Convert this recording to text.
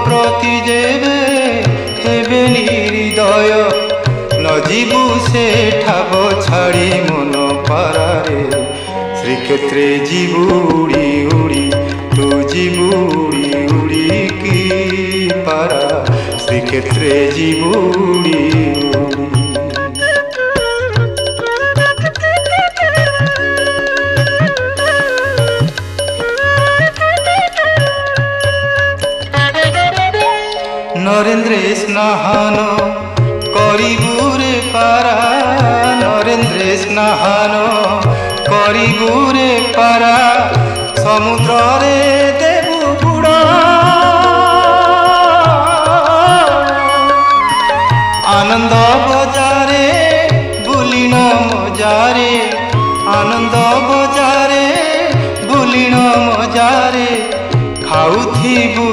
প্রতি যেবে হেবে নিহৃদয় নজিবু সে ঠাব ছাড়ি মন পারারে শ্রীক্ষেত্রে ଯିବୁ উড়ি উড়ি তু ଯିବୁ উড়ি উড়ি কি পারা শ্রীক্ষেত্রে ଯିବୁ উড়ি উড়ি। নরেন্দ্রে স্নাহান করিবুরে পারা নরেন্দ্রে স্নাহান করিবুরে পারা সমুদ্রে দেবু বুড় আনন্দ বজারে বুলিণ মজারে আনন্দ বজারে বুলিণ মজারে খাউথিবু